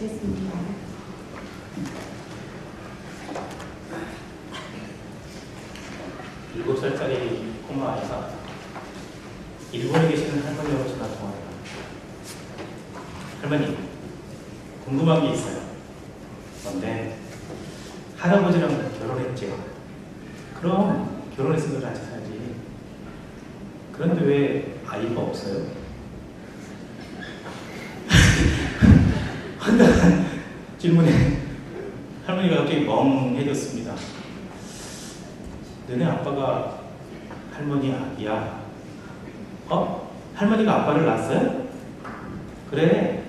주시겠습니다. 일곱 살짜리 꼬마 아이가 일본에 계시는 할머니하고 전화 통화를 합니다. 할머니, 궁금한 게 있어요. 그런데 할아버지랑 결혼했죠. 그럼 결혼했으면 같이 살지. 그런데 왜 아이가 없어요? 한단 질문에 할머니가 갑자기 멍해졌습니다. 너네 아빠가 할머니 아기야? 할머니가 아빠를 낳았어요? 그래,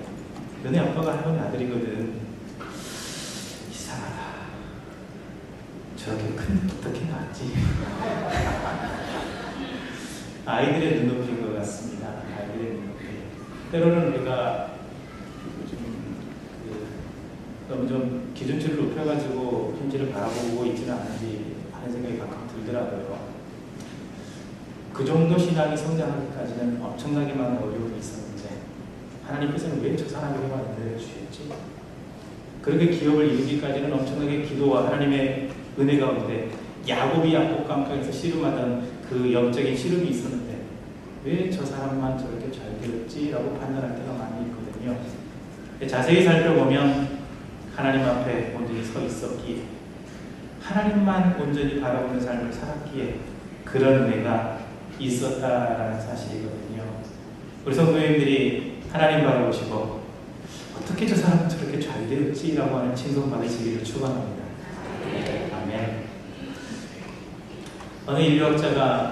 너네 아빠가 할머니 아들이거든. 이상하다. 저렇게 큰 어떻게 낳았지? 아이들의 눈높이인 것 같습니다. 아이들의 눈높이. 때로는 우리가 너무 좀 기준치를 높여가지고 현실을 바라보고 있지는 않은지 하는 생각이 가끔 들더라고요. 그 정도 신앙이 성장하기까지는 엄청나게 많은 어려움이 있었는데 하나님께서는 왜 저 사람에게 만들어 주셨지? 그렇게 기업을 이루기까지는 엄청나게 기도와 하나님의 은혜 가운데 야곱이 야곱 강가에서 씨름하던 그 영적인 씨름이 있었는데 왜 저 사람만 저렇게 잘 되었지? 라고 판단할 때가 많이 있거든요. 자세히 살펴보면 하나님 앞에 온전히 서 있었기에 하나님만 온전히 바라보는 삶을 살았기에 그런 은혜가 있었다라는 사실이거든요. 우리 성도님들이 하나님 바라보시고 어떻게 저 사람은 저렇게 잘 되었지? 라고 하는 칭송받으시기를 축원합니다. 아멘. 어느 인류학자가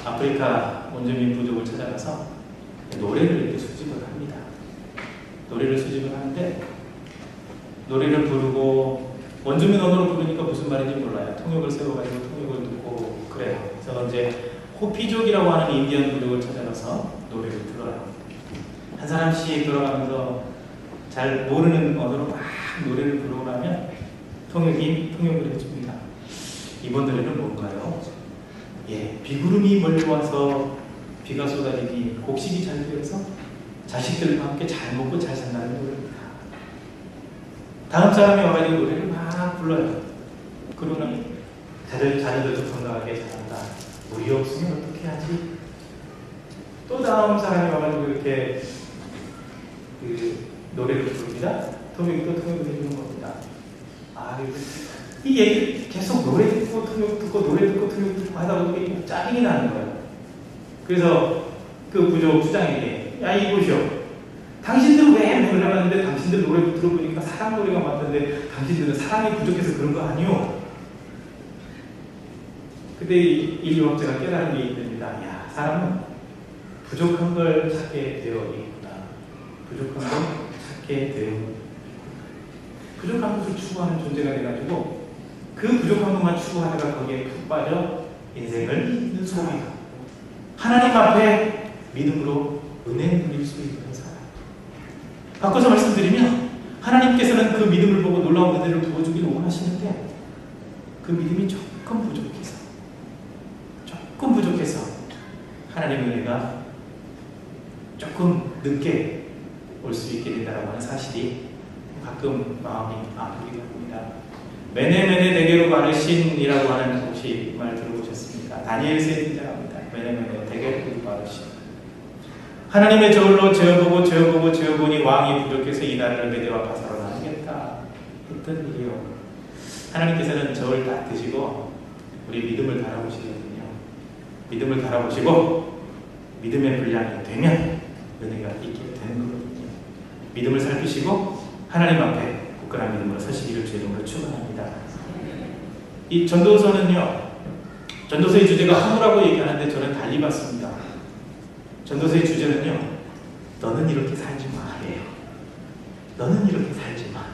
아프리카 원주민 부족을 찾아가서 노래를 이렇게 수집을 합니다. 노래를 수집을 하는데 노래를 부르고 원주민 언어로 부르니까 무슨 말인지 몰라요. 통역을 세워가지고 통역을 듣고 그래요. 그래서 이제 호피족이라고 하는 인디언 부족을 찾아가서 노래를 들어요. 한 사람씩 들어가면서 잘 모르는 언어로 막 노래를 부르고 나면 통역을 해줍니다. 이번 노래는 뭔가요? 비구름이 몰려와서 비가 쏟아지니 곡식이 잘 되어서 자식들과 함께 잘 먹고 잘 산다는 노래입니다. 다음 사람이 와가지고 노래를 막 불러요. 그러면 자녀들도 건강하게 자란다. 우리 없으면 어떻게 하지? 또 다음 사람이 와가지고 이렇게 노래를 부릅니다. 통역이 또 통역을 해주는 겁니다. 이 얘기 계속 노래 듣고 통역 듣고 노래 듣고 통역 듣고 하다 보니 짜증이 나는 거예요. 그래서 그 부족 주장에게 야 이보시오. 당신들 왜 노래를 하는데 당신들 노래 들어보니까 사랑 노래가 맞는데 당신들은 사랑이 부족해서 그런 거 아니오? 그때 인류학자가 깨달은 게 있습니다. 야, 사람은 부족한 걸 찾게 되어 있구나. 부족한 걸 찾게 되어 부족한 것을 추구하는 존재가 돼가지고 그 부족한 것만 추구하다가 거기에 푹 빠져 인생을 소비하고 하나님 앞에 믿음으로 은혜 누릴 수 있는 사람. 바꿔서 말씀드리면 하나님께서는 그 믿음을 보고 놀라운 은혜를 부어주기를 원하시는데 그 믿음이 조금 부족해서 하나님의 은혜가 조금 늦게 올 수 있게 된다고 하는 사실이 가끔 마음이 아프기도 합니다. 메네메네 대게로 바르신이라고 하는 혹시 말 들어보셨습니까? 다니엘서에 등장합니다. 메네메네 대게로 바르신. 하나님의 저울로 재어보니 왕이 부족해서 이 나라를 메대와 바사로 나누겠다 했던 일이요. 하나님께서는 저울 다 드시고 우리 믿음을 달아보시거든요. 믿음을 달아보시고 믿음의 분량이 되면 은혜가 있게 되는 거거든요. 믿음을 살피시고 하나님 앞에 굳건한 믿음으로 서시기를 주의 이름으로 축원합니다. 이 전도서는요, 전도서의 주제가 허무라고 얘기하는데 저는 달리 봤습니다. 전도서의 주제는요, 너는 이렇게 살지 마래요. 너는 이렇게 살지 마.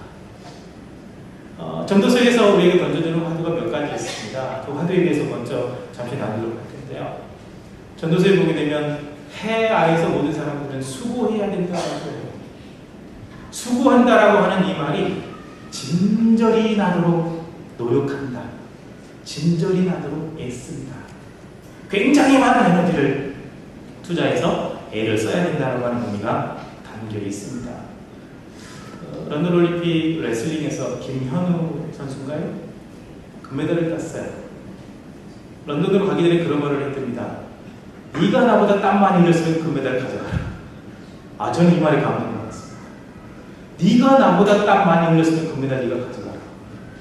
전도서에서 우리에게 던져주는 화두가 몇 가지 있습니다. 그 화두에 대해서 먼저 잠시 나누도록 할 텐데요. 전도서에 보게 되면 해 아래에서 모든 사람들은 수고해야 된다고 해요. 수고한다라고 하는 이 말이 진절이 나도록 노력한다. 진절이 나도록 애쓴다. 굉장히 많은 에너지를 투자해서 애를 써야 된다고 하는 의미가 담겨 있습니다. 런던 올림픽 레슬링에서 김현우 선수인가요? 금메달을 땄어요. 런던으로 가기 전에 그런 말을 했답니다. 네가 나보다 땀 많이 흘렸으면 금메달 가져가라. 저는 이 말에 감동받았습니다. 네가 나보다 땀 많이 흘렸으면 금메달 네가 가져가라.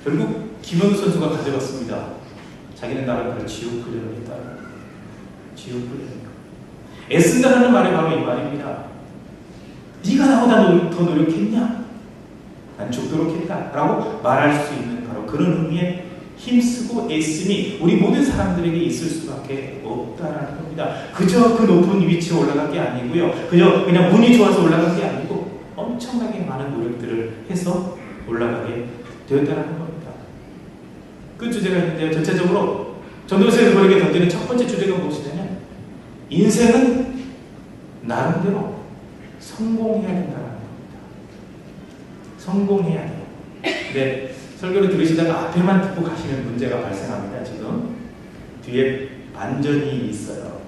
결국 김현우 선수가 가져갔습니다. 자기는 나름대로 지옥 훈련을 했다. 지옥 훈련이요. 애쓴다라는 말이 바로 이 말입니다. 네가 나보다 더 노력했냐? 난 죽도록 했다. 라고 말할 수 있는 바로 그런 의미의 힘쓰고 애씀이 우리 모든 사람들에게 있을 수밖에 없다라는 겁니다. 그저 그 높은 위치에 올라간 게 아니고요. 그저 그냥 운이 좋아서 올라간 게 아니고 엄청나게 많은 노력들을 해서 올라가게 되었다는 겁니다. 그 주제가 있는데요. 전체적으로 전도서에서 우리에게 던지는 첫 번째 주제가 무엇이냐면 인생은 나름대로 성공해야 된다는 겁니다. 성공해야 돼요. 네, 설교를 들으시다가 앞에만 듣고 가시는 문제가 발생합니다. 지금 뒤에 반전이 있어요.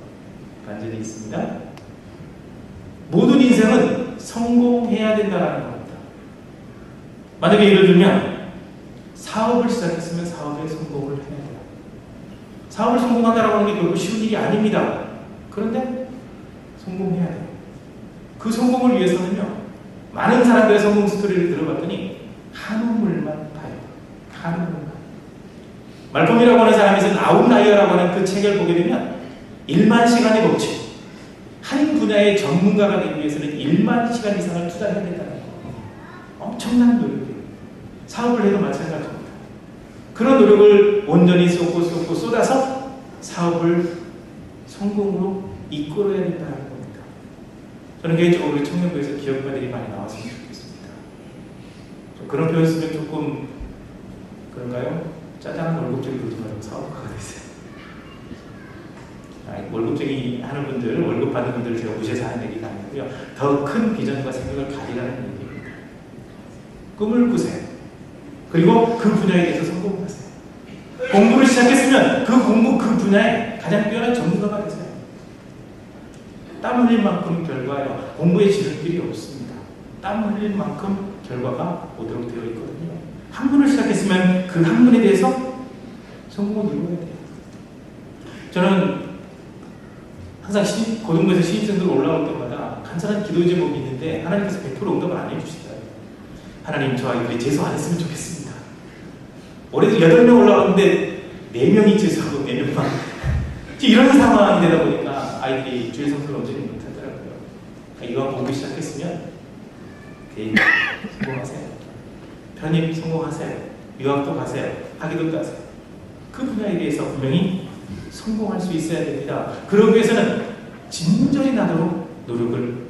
반전이 있습니다. 모든 인생은 성공해야 된다는 겁니다. 만약에 예를 들면 사업을 시작했으면 사업에 성공을 해야 돼요. 사업을 성공한다라고 하는 게 결코 쉬운 일이 아닙니다. 그런데 성공해야 돼요. 그 성공을 위해서는요, 많은 사람들의 성공 스토리를 들어봤더니 한우물만 봐요. 한우물만. 말콤이라고 하는 사람이 쓴 아웃라이어라고 하는 그 책을 보게 되면 1만 시간의 법칙. 한 분야의 전문가가 되기 위해서는 1만 시간 이상을 투자해야 된다는 거예요. 엄청난 노력이에요. 사업을 해도 마찬가지입니다. 그런 노력을 온전히 쏟고 쏟아서 사업을 성공으로 이끌어야 된다는 겁니다. 저는 개인적으로 우리 청년부에서 기업가들이 많이 나왔으면 좋겠습니다. 그런 표현 쓰면 조금 그런가요? 짜장한 월급쟁이 들지 말고 사업가가 되세요. 월급쟁이 하는 분들, 월급 받는 분들을 제가 무시해서 하는 얘기가 아니고요. 더 큰 비전과 생각을 가지라는 얘기입니다. 꿈을 꾸세요. 그리고 그 분야에 대해서 성공하세요. 공부를 시작했으면 그 분야에 가장 뛰어난 전문가가 되세요. 땀 흘릴 만큼 결과요. 공부에 지를 길이 없습니다. 땀 흘릴 만큼 결과가 오도록 되어 있거든요. 학문을 시작했으면 그 학문에 대해서 성공을 이루어야 돼요. 저는 항상 고등부에서 신입생들 올라올 때마다 간단한 기도 제목이 있는데 하나님께서 100% 응답을 안 해주시더라고요. 하나님, 저 아이들이 재수 안 했으면 좋겠습니다. 올해도 8명 올라왔는데 4명이 재수하고 4명만 이런 상황이 되다 보니까 아이들이 주일 성수를 온전히 못하더라고요. 이왕 공부 시작했으면 개인 성공하세요. 편입 성공하세요. 유학도 가세요. 학위도 따세요. 그 분야에 대해서 분명히 성공할 수 있어야 됩니다. 그러기 위해서는 진절이 나도록 노력을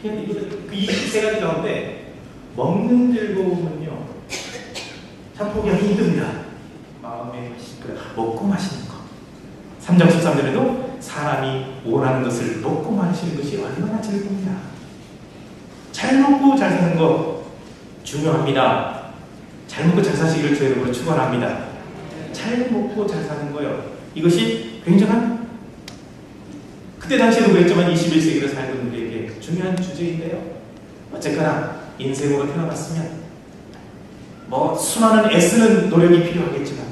해야 됩니다. 이 세 가지 가운데 먹는 즐거움은요, 참 포기하기 힘듭니다. 마음에 먹고 마시는 것. 3장 13절에도 사람이 원하는 것을 먹고 마시는 것이 얼마나 즐겁냐. 잘 먹고 잘 사는 것 중요합니다. 잘 먹고 잘 사시기를 주의 이름으로 축원합니다. 잘 먹고 잘 사는 거요. 이것이 굉장한, 그때 당시에도 그랬지만 21세기를 살고 있는 우리에게 중요한 주제인데요. 어쨌거나 인생으로 태어났으면 수많은 애쓰는 노력이 필요하겠지만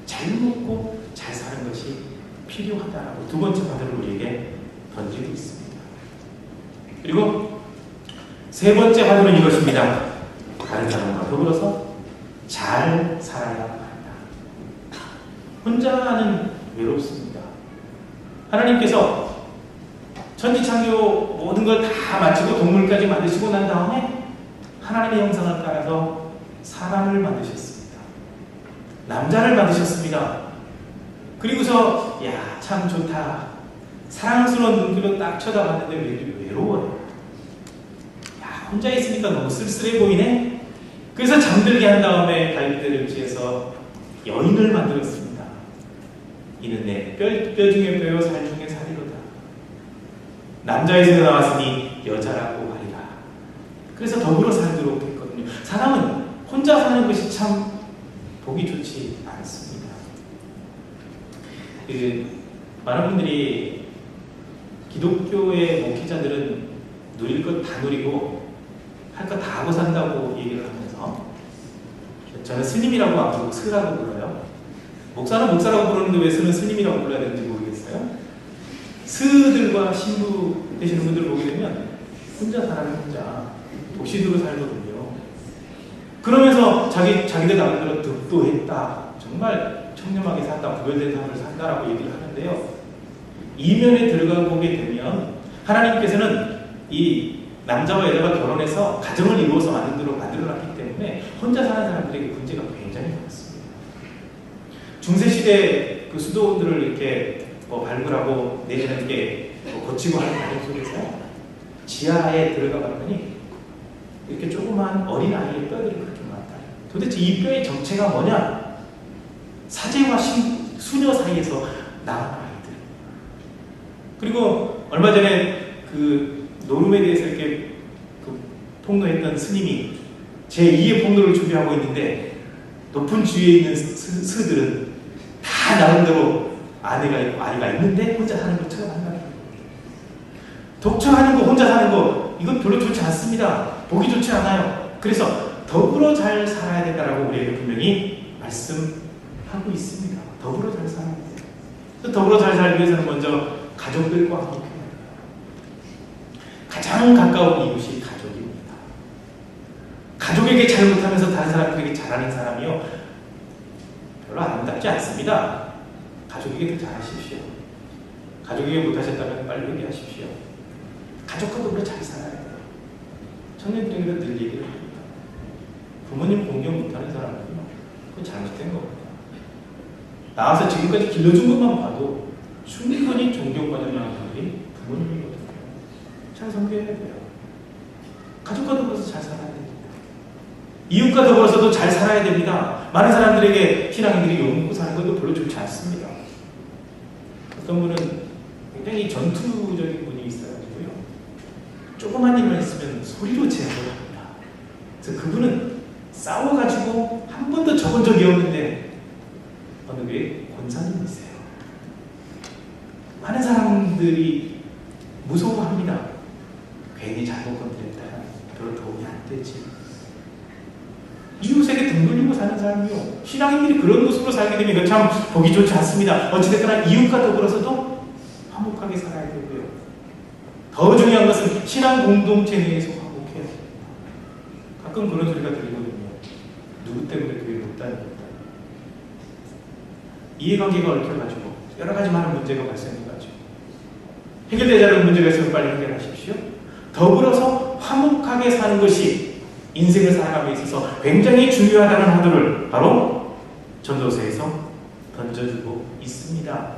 잘 먹고 잘 사는 것이 필요하다라고 두 번째 바늘을 우리에게 던지고 있습니다. 그리고 세 번째 바늘은 이것입니다. 다른 사람과 더불어서 잘 살아야 한다. 혼자는 외롭습니다. 하나님께서 천지창조 모든 걸 다 마치고 동물까지 만드시고 난 다음에 하나님의 형상을 따라서 사람을 만드셨습니다. 남자를 만드셨습니다. 그리고서 참 좋다. 사랑스러운 눈길로 딱 쳐다봤는데 왜 외로워요? 혼자 있으니까 너무 쓸쓸해 보이네? 그래서 잠들게 한 다음에 갈대를 지어서 여인을 만들었습니다. 이는 내 뼈 중에 뼈요 살 중에 살이로다. 남자에서 나왔으니 여자라고 하리라. 그래서 더불어 살도록 했거든요. 사람은 혼자 사는 것이 참 보기 좋지 않습니다. 많은 분들이 기독교의 목회자들은 누릴 것 다 누리고 할 거 다 하고 산다고 얘기를 하면서, 저는 스님이라고 안 부르고 스라고 불러요. 목사는 목사라고 부르는데 왜 스는 스님이라고 불러야 되는지 모르겠어요. 스들과 신부 되시는 분들 보게 되면 혼자 살아요. 혼자 독시도로 살거든요. 그러면서 자기들 나름대로 득도했다, 정말 청렴하게 산다, 구별된 삶을 산다라고 얘기를 하는데요. 이면에 들어가 보게 되면 하나님께서는 이 남자와 여자가 결혼해서 가정을 이루어서 만들어놨기 때문에 혼자 사는 사람들에게 문제가 굉장히 많습니다. 중세시대 그 수도원들을 이렇게 발굴하고 내지는 이렇게 고치고 하는 과정 속에서 지하에 들어가 봤더니 이렇게 조그만 어린 아이의 뼈들이 그렇게 많다. 도대체 이 뼈의 정체가 뭐냐? 사제와 수녀 사이에서 나온 아이들. 그리고 얼마 전에 그 노름에 대해서 이렇게 폭로했던 스님이 제2의 폭로를 준비하고 있는데, 높은 지위에 있는 스들은 다 나름대로 아내가 있고 아이가 있는데 혼자 사는 것처럼 한다는 거예요. 독처하는 거, 혼자 사는 거, 이건 별로 좋지 않습니다. 보기 좋지 않아요. 그래서 더불어 잘 살아야 된다라고 우리에게 분명히 말씀하고 있습니다. 더불어 잘 살아야 돼요. 더불어 잘 살기 위해서는 먼저 가족들과 함께 해야 돼요. 가장 가까운 이웃이 가족입니다. 가족에게 잘못하면서 다른 사람들에게 잘하는 사람이요, 별로 아름답지 않습니다. 가족에게 더 잘하십시오. 가족에게 못하셨다면 빨리 얘기하십시오. 가족과 더불어 잘 살아야 돼요. 청년들에게도 늘 얘기를 합니다. 부모님 공경 못하는 사람은요, 그건 잘못된 겁니다. 나와서 지금까지 길러준 것만 봐도 충분히 존경받을 만한 분들이 부모님이거든요. 잘 섬겨야 돼요. 가족과 더불어서 잘 살아야 됩니다. 이웃과 더불어서도 잘 살아야 됩니다. 많은 사람들에게 신앙인들이 욕먹고 사는 것도 별로 좋지 않습니다. 어떤 분은 굉장히 전투적인 분이 있어가지고요, 조그만 일만 있으면 소리로 제압을 합니다. 그래서 그분은 싸워가지고 한 번도 적은 적이 없는데 어느 교회 권사님이세요. 많은 사람들이 무서워합니다. 괜히 잘못 건드렸다가 별로 도움이 안 되지. 이웃에게 등 돌리고 사는 사람이요, 신앙인들이 그런 모습으로 살게 되면 이건 참 보기 좋지 않습니다. 어찌됐거나 이웃과 더불어서도 화목하게 살아야 되고요, 더 중요한 것은 신앙 공동체 내에서 화목해야 됩니다. 가끔 그런 소리가 들리거든요. 누구 때문에 교회 못 다닙니다. 이해관계가 얽혀가지고 여러 가지 많은 문제가 발생해가지고 해결되지 않은 문제가 있으면 빨리 해결하십시오. 더불어서 화목하게 사는 것이 인생을 살아가는 데 있어서 굉장히 중요하다는 화두를 바로 전도서에서 던져주고 있습니다.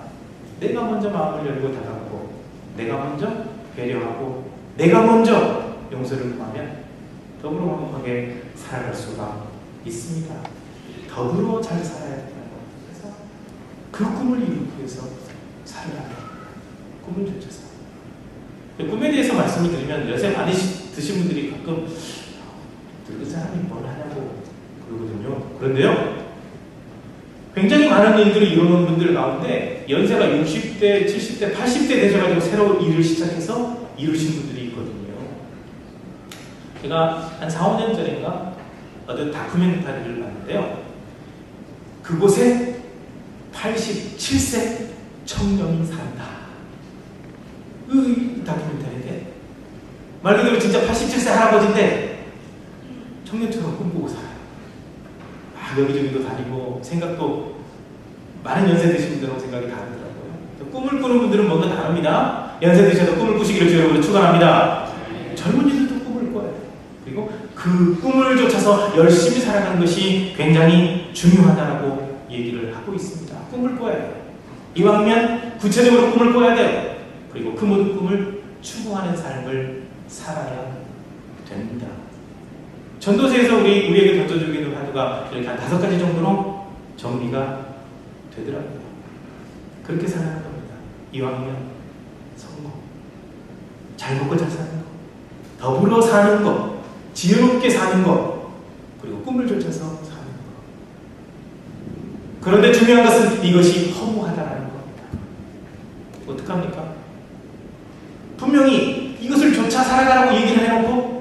내가 먼저 마음을 열고 다가가고, 내가 먼저 배려하고, 내가 먼저 용서를 구하면 더불어 화목하게 살아갈 수가 있습니다. 더불어 잘 살아야 된다고. 그래서 그 꿈을 이루기 위해서 살아야 돼요. 꿈을 쫓아서. 꿈에 대해서 말씀을 드리면 요새 많이 드신 분들이 가끔 늙은 사람이 뭘 하냐고 그러거든요. 그런데요, 굉장히 많은 일들을 이루는 분들 가운데 연세가 60대, 70대, 80대 되셔가지고 새로운 일을 시작해서 이루신 분들이 있거든요. 제가 한 4, 5년 전인가 어떤 다큐멘터리를 봤는데요, 그곳에 87세 청년이 산다. 이 다큐멘터리인데 말 그대로 진짜 87세 할아버지인데 청년처럼 꿈꾸고 살아요. 여기저기도 다니고 생각도 많은 연세 드신 분들하고 생각이 다르더라고요. 꿈을 꾸는 분들은 뭔가 다릅니다. 연세 드셔서 꿈을 꾸시기를 여러분을 축원합니다. 젊은이들도 꿈을 꿔요. 그리고 그 꿈을 쫓아서 열심히 살아가는 것이 굉장히 중요하다고 얘기를 하고 있습니다. 꿈을 꿔야 돼요. 이왕이면 구체적으로 꿈을 꿔야 돼요. 그리고 그 모든 꿈을 추구하는 삶을 살아야 됩니다. 전도서에서 우리에게 던져주고 있는 화두가 이렇게 한 5가지 정도로 정리가 되더라고요. 그렇게 살아가는 겁니다. 이왕이면 성공, 잘 먹고 잘 사는 것, 더불어 사는 것, 지혜롭게 사는 것, 그리고 꿈을 쫓아서 사는 것. 그런데 중요한 것은 이것이 허무하다는 겁니다. 어떡합니까? 분명히 이것을 쫓아 살아가라고 얘기를 해놓고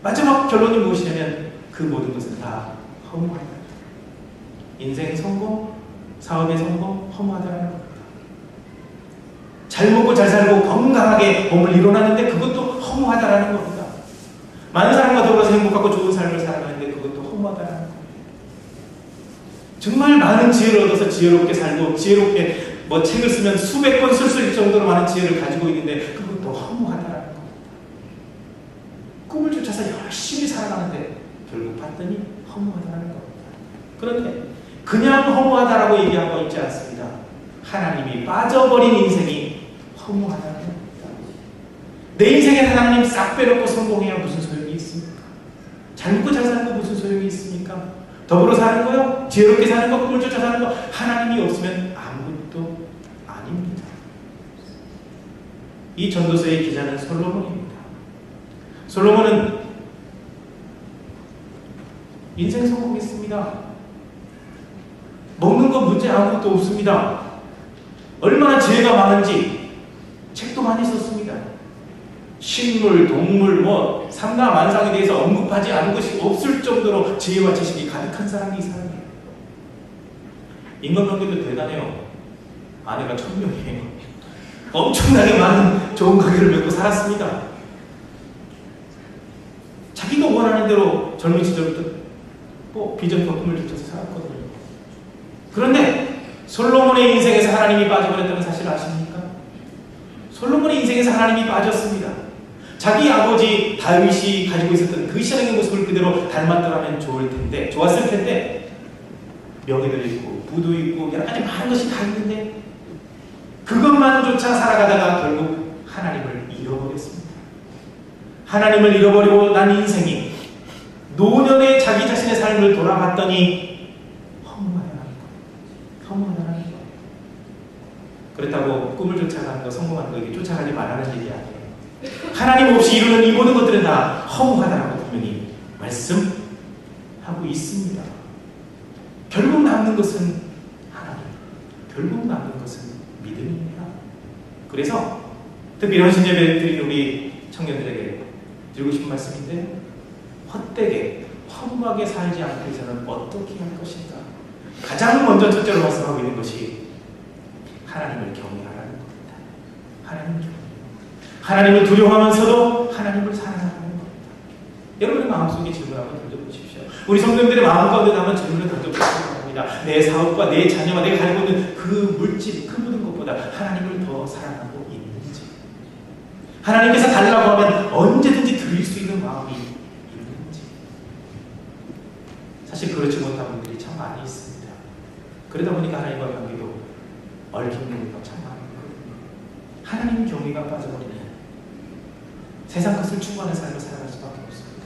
마지막 결론이 무엇이냐면 그 모든 것은 다 허무하다. 인생 성공, 사업의 성공, 허무하다는 겁니다. 잘 먹고 잘 살고 건강하게 몸을 이뤄놨는데 그것도 허무하다라는 겁니다. 많은 사람과 더불어서 행복하고 좋은 삶을 살아가는데 그것도 허무하다라는 겁니다. 정말 많은 지혜를 얻어서 지혜롭게 살고 지혜롭게 책을 쓰면 수백 권 쓸 수 있을 정도로 많은 지혜를 가지고 있는데 그것도 허무하다라는 겁니다. 꿈을 쫓아서 열심히 살아가는데 결국 봤더니 허무하다라는 겁니다. 그런데 그냥 허무하다라고 얘기하고 있지 않습니다. 하나님이 빠져버린 인생이 허무하다는 겁니다. 내 인생에 하나님 싹 빼놓고 성공해야 무슨 소용이 있습니까? 잘 먹고 잘 사는 거 무슨 소용이 있습니까? 더불어 사는 거요? 지혜롭게 사는 거, 꿈을 쫓아 사는 거, 하나님이 없으면 아무것도 아닙니다. 이 전도서의 기자는 솔로몬입니다. 솔로몬은 인생 성공했습니다. 먹는 거 문제 아무것도 없습니다. 얼마나 지혜가 많은지 책도 많이 썼습니다. 식물, 동물, 삼가만상에 대해서 언급하지 않은 것이 없을 정도로 지혜와 지식이 가득한 사람이 이 사람이에요. 인간관계도 대단해요. 아내가 1000명이에요. 엄청나게 많은 좋은 관계를 맺고 살았습니다. 자기가 원하는 대로 젊은 시절부터 비전과 꿈을 쫓아서 살았거든요. 그런데 솔로몬의 인생에서 하나님이 빠져버렸다는 사실 아십니까? 솔로몬의 인생에서 하나님이 빠졌습니다. 자기 아버지 다윗이 가지고 있었던 그 신앙의 모습을 그대로 닮았더라면 좋았을 텐데 명예도 있고 부도 있고 여러 가지 많은 것이 다 있는데 그것만조차 살아가다가 결국 하나님을 잃어버렸습니다. 하나님을 잃어버리고 난 인생이 노년에 자기 자신의 삶을 돌아봤더니 허무하다는 거. 그렇다고 꿈을 쫓아가는 거, 성공하는 거, 이게 쫓아가지 말라는 얘기 아니에요. 하나님 없이 이루는 이 모든 것들은 다 허무하다라고 분명히 말씀하고 있습니다. 결국 남는 것은 하나님, 결국 남는 것은 믿음입니다. 그래서 특히 이런 신예배를 드리는 우리 청년들에게 드리고 싶은 말씀인데, 헛되게 허무하게 살지 않기 위해서는 어떻게 할 것인가? 가장 먼저 첫째로 말씀하고 있는 것이 하나님을 경외하라는 겁니다. 하나님을 두려워하면서도 하나님을 사랑하는 겁니다. 여러분의 마음속에 질문 한번 던져보십시오. 우리 성도님들의 마음 가운데 남은 질문을 던져보시기 바랍니다. 내 사업과 내 자녀와 내가 가지고 있는 그 물질, 그 모든 것보다 하나님을 더 사랑하고 있는지, 하나님께서 달라고 하면 언제든지 드릴 수 있는 마음이 있는지. 사실 그렇지 못한 분들이 참 많이 있습니다. 그러다 보니까 하나님과 관계도 얽히는 경우가 참 많거든요. 하나님 경외가 빠져버리는 세상 것을 추구하는 삶을 살아갈 수밖에 없습니다.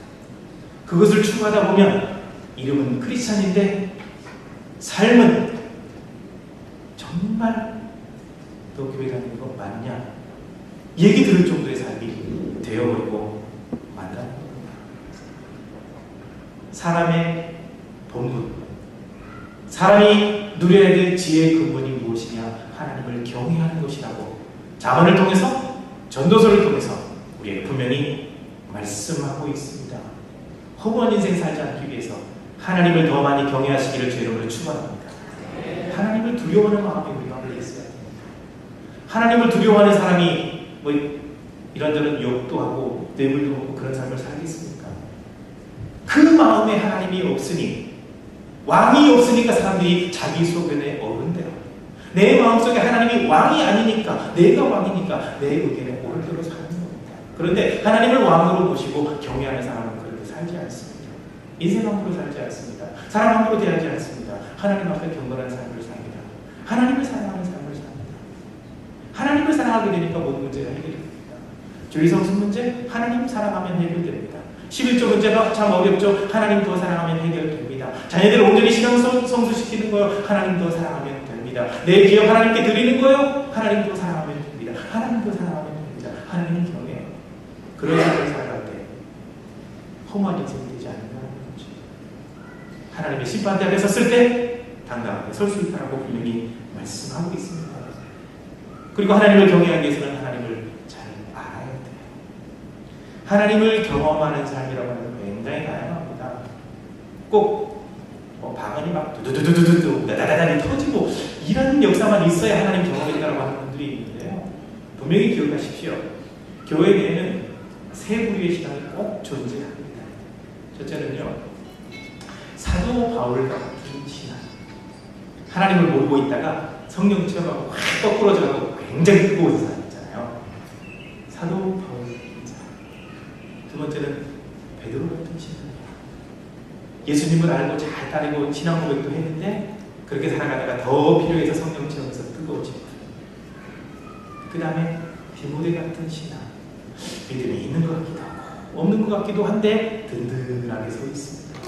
그것을 추구하다 보면 이름은 크리스찬인데 삶은 정말 너 교회 다니는 거 맞냐? 얘기 들을 정도의 삶이 되어버리고 만다는 겁니다. 사람의 본분, 사람이 누려야 될 지혜의 근본이 무엇이냐? 하나님을 경외하는 것이라고 자문을 통해서, 전도서를 통해서 우리에게 분명히 말씀하고 있습니다. 허무한 인생 살지 않기 위해서 하나님을 더 많이 경외하시기를 주 이름으로 축원합니다. 하나님을 두려워하는 마음이 우리 가운데 있어야 됩니다. 하나님을 두려워하는 사람이 이런저런 욕도 하고 뇌물도 먹고 그런 삶을 살겠습니까? 그 마음에 하나님이 없으니, 왕이 없으니까 사람들이 자기 소견에 어른대요. 내 마음속에 하나님이 왕이 아니니까, 내가 왕이니까 내 의견에 옳은 대로 사는 겁니다. 그런데 하나님을 왕으로 모시고 경외하는 사람은 그렇게 살지 않습니다. 인생 함부로 살지 않습니다. 사람 함부로 대하지 않습니다. 하나님 앞에 경건한 삶을 삽니다. 하나님을 사랑하는 삶을 삽니다. 하나님을 사랑하게 되니까 모든 문제가 해결됩니다. 주의성수 문제, 하나님 사랑하면 해결됩니다. 11조 문제가 참 어렵죠. 하나님 더 사랑하면 해결됩니다. 자녀들 온전히 신앙 성수시키는 거요, 하나님 더 사랑하면 됩니다. 내 기업 하나님께 드리는 거요, 하나님 더 사랑하면 됩니다. 하나님 더 사랑하면 됩니다. 하나님은 경외해요. 그런 삶을 살아갈 때 허무한 인생이 되지 않는다는 거죠. 하나님의 심판대 앞에 섰을 때 당당하게 설 수 있다고 분명히 말씀하고 있습니다. 그리고 하나님을 경외하기 위해서는 하나님을 잘 알아야 돼요. 하나님을 경험하는 삶이라고 하는 건 굉장히 다양합니다. 꼭 방언이 막 두두두두두두 다다다다니 터지고 이런 역사만 있어야 하나님 경험했다고 하는 분들이 있는데요. 분명히 기억하십시오. 교회 내에는 세 부류의 신앙이 꼭 존재합니다. 첫째는요, 사도 바울 같은 신앙. 하나님을 모르고 있다가 성령 체험하고 확 거꾸러져가고 굉장히 뜨거운 사람 있잖아요. 사도 바울 같은 사람. 두 번째는 베드로 같은 신앙. 예수님을 알고 잘 따르고 신앙 고백도 했는데 그렇게 살아가다가 더 필요해서 성령 체험에서 뜨거워지고, 그 다음에 디모데 같은 신앙. 믿음이 있는 것 같기도 하고 없는 것 같기도 한데 든든하게 서 있습니다.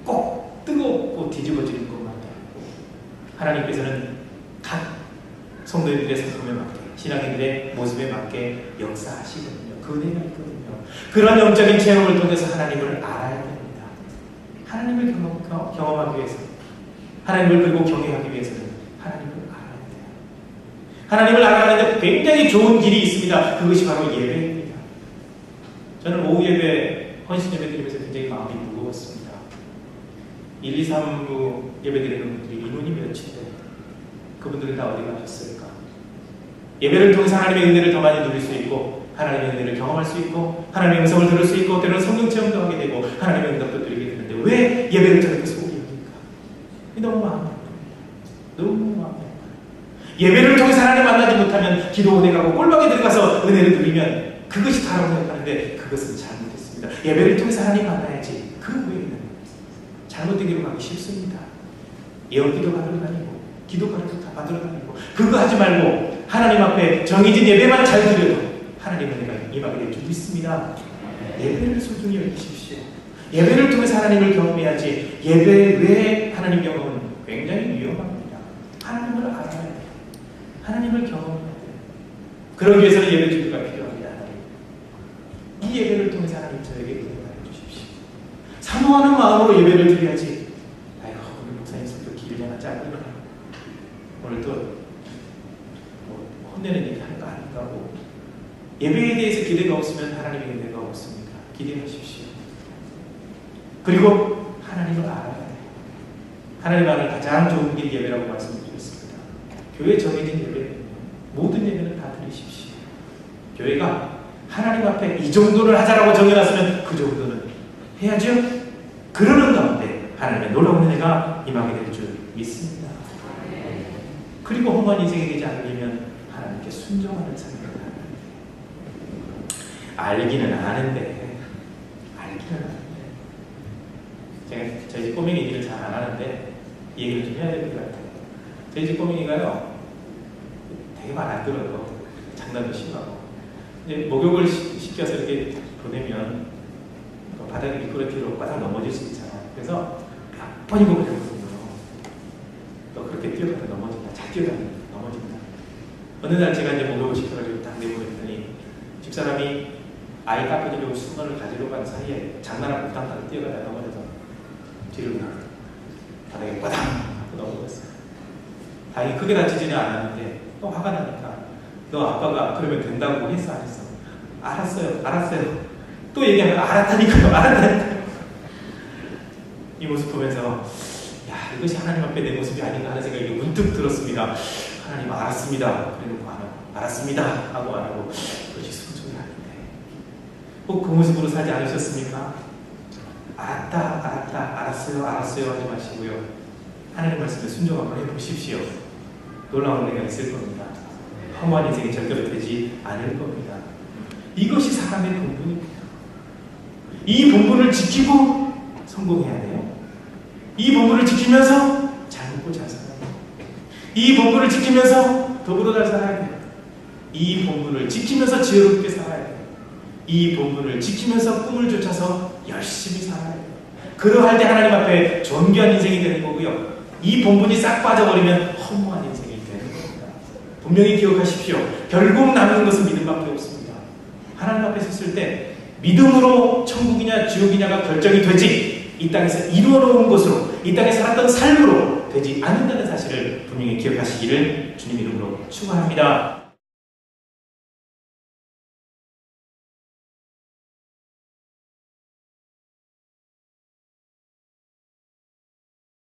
꼭 뜨겁고 뒤집어지는 것만 아니고 하나님께서는 각 성도들의 성품에 맞게, 신앙인들의 모습에 맞게 역사하시거든요. 그 은혜가 있거든요. 그런 영적인 체험을 통해서 하나님을 알아야 됩니다. 하나님을 경험하기 위해서, 하나님을 그리고 경외하기 위해서는 하나님을 알아야 돼요. 하나님을 알아가는데 굉장히 좋은 길이 있습니다. 그것이 바로 예배입니다. 저는 오후 예배, 헌신 예배 드리면서 굉장히 마음이 무거웠습니다. 1, 2, 3부 예배 드리는 분들이 인원이 몇인데 그분들은 다 어디 가셨을까? 예배를 통해서 하나님의 은혜를 더 많이 누릴 수 있고, 하나님의 은혜를 경험할 수 있고, 하나님의 음성을 들을 수 있고, 때로는 성령 체험도 하게 되고, 하나님의 응답도 드리게 되는데 왜 예배를 저렇게 소홀히 여깁니까? 너무 마음이 아픕니다. 너무 마음이 아파요. 예배를 통해서 하나님 만나지 못하면 기도원에 가고 꼴방에 들어가서 은혜를 누리면 그것이 다라고 생각하는데 그것은 잘못했습니다. 예배를 통해서 하나님 만나야지. 그 외에는 잘못된 길로 가기 쉽습니다. 예언기도 받으러 다니고 기도 받으러 다니고 그거 하지 말고 하나님 앞에 정해진 예배만 잘 드려도 하나님의 은혜가 임하게 될 줄 믿습니다. 예배를 소중히 여기십시오. 예배를 통해서 하나님을 경험해야지. 예배 외에 하나님 경험은 굉장히 위험합니다. 하나님을 알아야 돼요. 하나님을 경험해야 돼요. 그러기 위해서는 예배 준비가 필요합니다. 이 예배를 통해서 하나님 저에게 은혜를 주십시오. 사모하는 마음으로 예배를 드려야지. 아이고, 오늘 목사님 설교 길잖아, 짧구나. 오늘 또 혼내는 얘기 하는 거 아닌가 고. 예배에 대해서 기대가 없으면 하나님의 은혜가 없습니다. 기대하십시오. 그리고 하나님을 알아야 돼요. 하나님 안을 가장 좋은 길 예배라고 말씀드렸습니다. 교회 정해진 예배, 모든 예배는 다 드리십시오. 교회가 하나님 앞에 이 정도를 하자라고 정해놨으면 그 정도는 해야죠. 그러는 가운데 하나님의 놀라운 은혜가 임하게 될 줄 믿습니다. 그리고 험한 인생이 되지 않으려면 하나님께 순종하는 삶입니다. 알기는 아는데 제가 저희 집 꼬맹이 얘기를 잘 안 하는데 이 얘기를 좀 해야 될 것 같아요. 저희 집 꼬맹이가요 되게 말 안 들어요. 장난도 심하고 이제 목욕을 시켜서 이렇게 보내면 바닥에 미끄러뜨리고 바닥 넘어질 수 있잖아요. 그래서 몇 번이고 그랬거든요. 또 그렇게 뛰어가다 넘어진다. 잘 뛰어다니다 넘어진다. 어느 날 제가 이제 목욕을 시켜가지고 딱 내보냈더니 집사람이 아이 깎아주려고 수건을 가지러 간 사이에 장난하고 부담하고 뛰어가다 넘어져서 뒤로 바닥에 빠당 하고 넘어졌어요. 다행히 크게 다치지는 않았는데 또 화가 나니까 너 아빠가 그러면 된다고 했어 안 했어? 알았어요. 또 얘기하면 알았다니까요. 이 모습 보면서 야, 이것이 하나님 앞에 내 모습이 아닌가 하는 생각이 문득 들었습니다. 하나님 알았습니다. 그래놓고 안 하고 알았습니다 하고 안 하고 그것이 순종이 아닌데 꼭 그 모습으로 살지 않으셨습니까? 알았어요 하지 마시고요. 하나님 말씀에 순종 한번 해보십시오. 놀라운 은혜가 있을 겁니다. 허무한 인생이 절대로 되지 않을 겁니다. 이것이 사람의 본분입니다. 이 본분을 지키고 성공해야 돼요. 이 본분을 지키면서 잘 먹고 잘 살아야 돼요. 이 본분을 지키면서 더불어 잘 살아야 돼요. 이 본분을 지키면서 지혜롭게 살아야 돼요. 이 본분을 지키면서 꿈을 쫓아서 열심히 살아야 돼요. 그러할 때 하나님 앞에 존귀한 인생이 되는 거고요. 이 본분이 싹 빠져버리면 허무한 인생이 되는 겁니다. 분명히 기억하십시오. 결국 남는 것은 믿음밖에 없습니다. 하나님 앞에 섰을 때 믿음으로 천국이냐 지옥이냐가 결정이 되지, 이 땅에서 이루어놓은 것으로, 이 땅에 살았던 삶으로 되지 않는다는 사실을 분명히 기억하시기를 주님 이름으로 축원합니다.